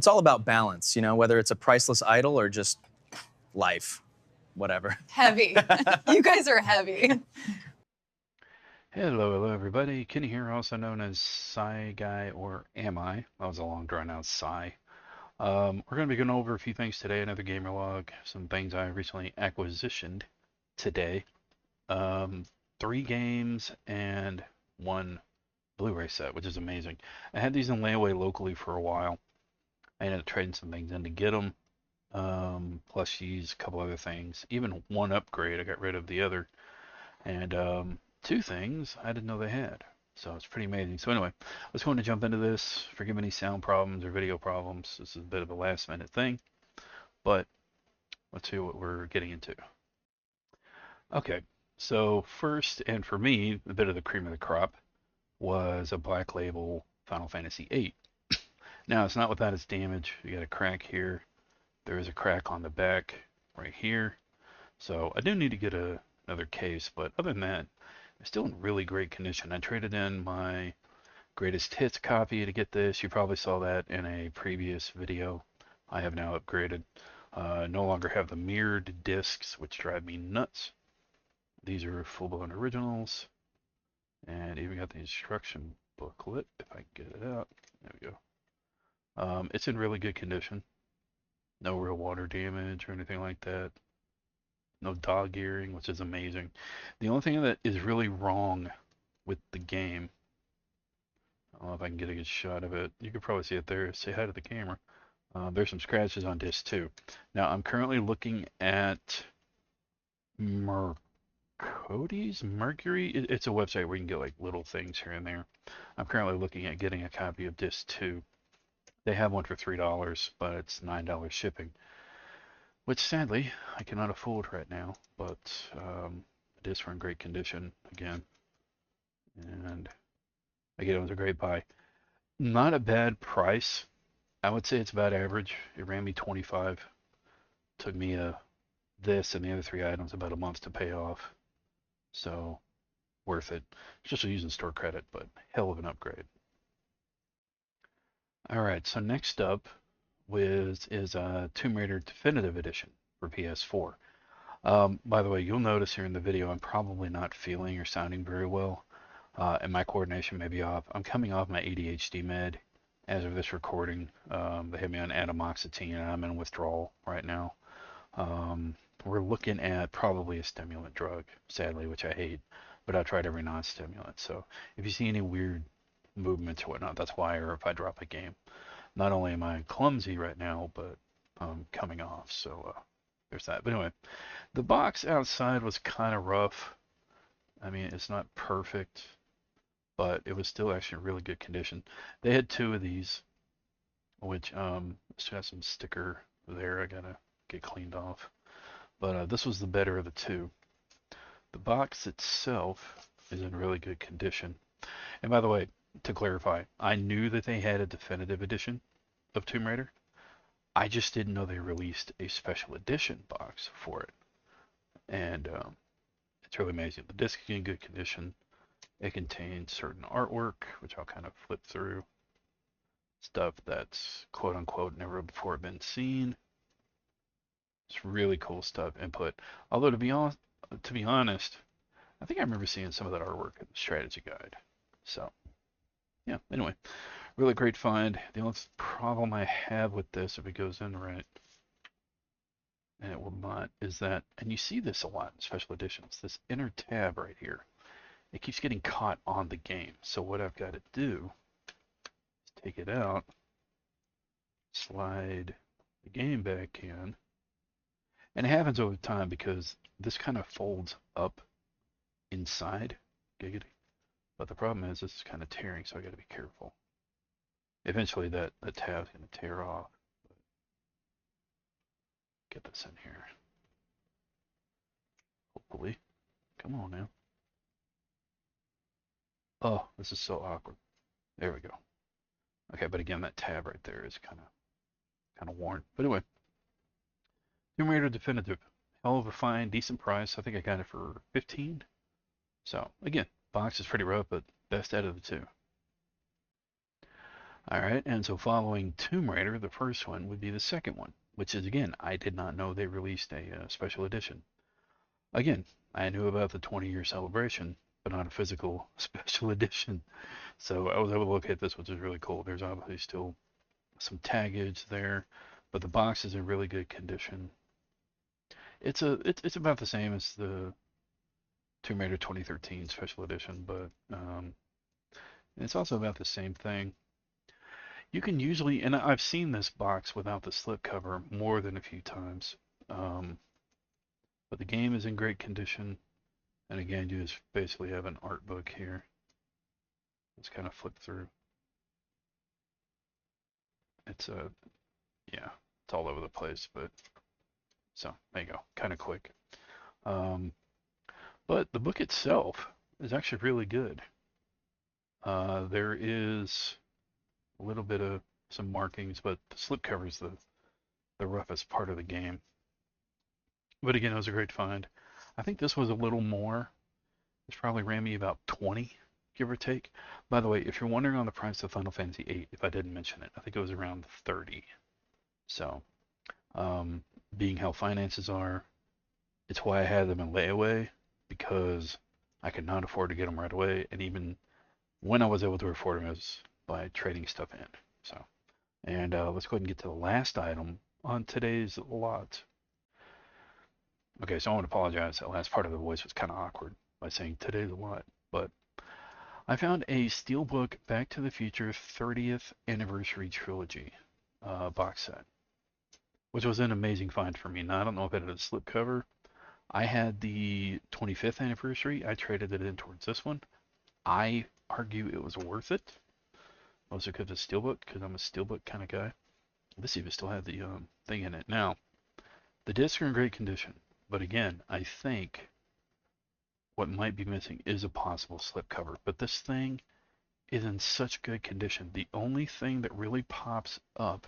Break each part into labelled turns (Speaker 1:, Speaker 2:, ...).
Speaker 1: it's all about balance, you know, whether it's a priceless idol or just life, whatever.
Speaker 2: Heavy. You guys are heavy.
Speaker 3: Hello everybody. Kenny here, also known as Psy Guy or Am I? That was a long drawn out Psy. We're going to be going over a few things today, another gamer log, some things I recently acquisitioned today. 3 games and 1 Blu-ray set, which is amazing. I had these in layaway locally for a while. I ended up trading some things in to get them. Plushies, a couple other things. Even 1 upgrade, I got rid of the other. And 2 things I didn't know they had. So it's pretty amazing. So anyway, let's go on to jump into this. Forgive any sound problems or video problems. This is a bit of a last minute thing. But let's see what we're getting into. Okay, so first, and for me, a bit of the cream of the crop was a Black Label Final Fantasy VIII. Now, it's not without its damage. You got a crack here. There is a crack on the back right here. So I do need to get another case, but other than that, it's still in really great condition. I traded in my greatest hits copy to get this. You probably saw that in a previous video. I have now upgraded. No longer have the mirrored discs, which drive me nuts. These are full-blown originals. And even got the instruction booklet, if I can get it out. There we go. It's in really good condition. No real water damage or anything like that. No dog earring, which is amazing. The only thing that is really wrong with the game, I don't know if I can get a good shot of it. You could probably see it there. Say hi to the camera. There's some scratches on disc 2. Now, I'm currently looking at Mercury. It's a website where you can get like little things here and there. I'm currently looking at getting a copy of disc 2. They have one for $3, but it's $9 shipping, which sadly I cannot afford right now, but it is in great condition again. And again, it was a great buy. Not a bad price. I would say it's about average. It ran me $25. Took me this and the other 3 items about a month to pay off. So worth it. Just using store credit, but hell of an upgrade. Alright, so next up is Tomb Raider Definitive Edition for PS4. By the way, you'll notice here in the video I'm probably not feeling or sounding very well, and my coordination may be off. I'm coming off my ADHD med as of this recording. They have me on Adamziomal, and I'm in withdrawal right now. We're looking at probably a stimulant drug, sadly, which I hate, but I've tried every non-stimulant. So if you see any weird movements or whatnot, that's why, or if I drop a game. Not only am I clumsy right now, but I'm coming off, so there's that. But anyway, the box outside was kind of rough. I mean, it's not perfect, but it was still actually in really good condition. They had 2 of these, which still has some sticker there I gotta get cleaned off. But this was the better of the 2. The box itself is in really good condition. And by the way, to clarify, I knew that they had a definitive edition of Tomb Raider. I just didn't know they released a special edition box for it. And it's really amazing. The disc is in good condition. It contains certain artwork, which I'll kind of flip through. Stuff that's quote unquote never before been seen. It's really cool stuff, input. Although to be honest, I think I remember seeing some of that artwork in the strategy guide. So yeah, anyway, really great find. The only problem I have with this, if it goes in right, and it will not, is that, and you see this a lot in special editions, this inner tab right here, it keeps getting caught on the game. So what I've got to do is take it out, slide the game back in, and it happens over time because this kind of folds up inside, giggity. But the problem is this is kind of tearing, so I got to be careful. Eventually that tab's going to tear off. Get this in here. Hopefully. Come on now. Oh, this is so awkward. There we go. Okay, but again, that tab right there is kind of worn. But anyway, Tomb Raider Definitive. Hell of a fine, decent price. I think I got it for 15. So again, box is pretty rough, but best out of the 2. All right, and so following Tomb Raider, the first one would be the second one, which is, again, I did not know they released a special edition. Again, I knew about the 20-year celebration, but not a physical special edition. So I was able to locate this, which is really cool. There's obviously still some taggage there, but the box is in really good condition. It's about the same as the Tomb Raider 2013 special edition, but it's also about the same thing. You can usually, and I've seen this box without the slipcover more than a few times, but the game is in great condition. And again, you just basically have an art book here. Let's kind of flip through. It's yeah, it's all over the place, but so there you go, kind of quick. But the book itself is actually really good. There is a little bit of some markings, but the slipcover is the roughest part of the game. But again, it was a great find. I think this was a little more. This probably ran me about 20, give or take. By the way, if you're wondering on the price of Final Fantasy VIII, if I didn't mention it, I think it was around 30. So, being how finances are, it's why I had them in layaway, because I could not afford to get them right away, and even when I was able to afford them, it was by trading stuff in. So, and let's go ahead and get to the last item on today's lot. Okay, so I want to apologize. That last part of the voice was kind of awkward by saying today's lot, but I found a Steelbook Back to the Future 30th Anniversary Trilogy box set, which was an amazing find for me. Now, I don't know if it had a slipcover. I had the 25th anniversary. I traded it in towards this one. I argue it was worth it, mostly because it's Steelbook, because I'm a Steelbook kind of guy. This even still had the thing in it. Now, the discs are in great condition, but again, I think what might be missing is a possible slipcover. But this thing is in such good condition. The only thing that really pops up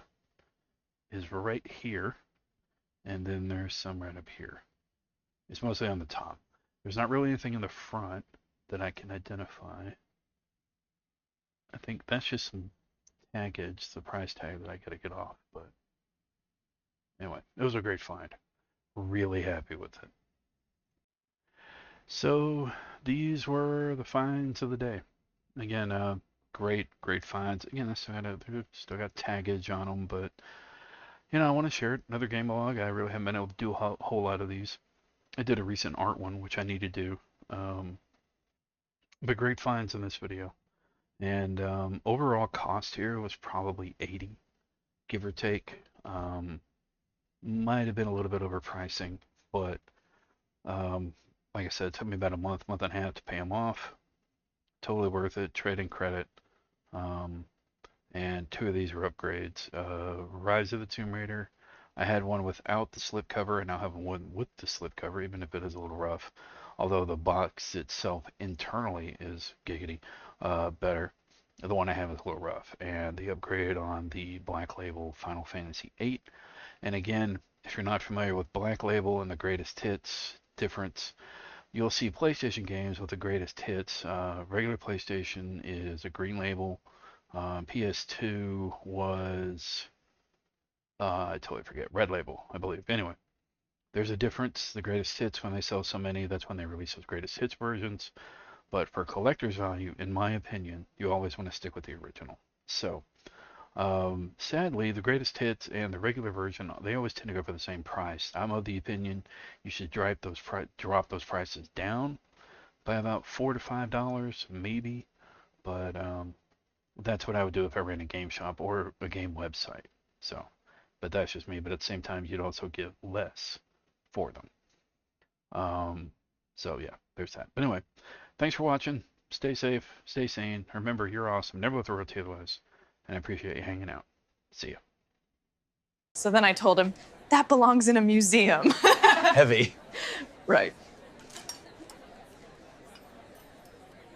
Speaker 3: is right here, and then there's some right up here. It's mostly on the top. There's not really anything in the front that I can identify. I think that's just some taggage, the price tag that I gotta get off. But anyway, it was a great find. Really happy with it. So these were the finds of the day. Again, great finds. Again, I still got taggage on them, but I want to share it. Another game log. I really haven't been able to do a whole lot of these. I did a recent art one, which I need to do. But great finds in this video. And overall cost here was probably 80, give or take. Might have been a little bit overpricing, but like I said, it took me about a month and a half to pay them off. Totally worth it. Trading credit. And 2 of these were upgrades. Rise of the Tomb Raider. I had one without the slipcover, and now have one with the slipcover, even if it is a little rough. Although the box itself internally is giggity better. The one I have is a little rough. And the upgrade on the Black Label Final Fantasy VIII. And again, if you're not familiar with Black Label and the greatest hits difference, you'll see PlayStation games with the greatest hits. Regular PlayStation is a green label. PS2 was, I totally forget, red label, I believe. Anyway, there's a difference. The greatest hits, when they sell so many, that's when they release those greatest hits versions. But for collector's value, in my opinion, you always want to stick with the original. So, sadly, the greatest hits and the regular version, they always tend to go for the same price. I'm of the opinion you should drop those prices down by about $4 to $5, maybe. But that's what I would do if I ran a game shop or a game website. So, but that's just me. But at the same time, you'd also give less for them. So yeah, there's that. But anyway, thanks for watching. Stay safe, stay sane. Remember, you're awesome. Never let the world tell you otherwise. And I appreciate you hanging out. See ya.
Speaker 2: So then I told him, that belongs in a museum.
Speaker 1: Heavy.
Speaker 2: Right.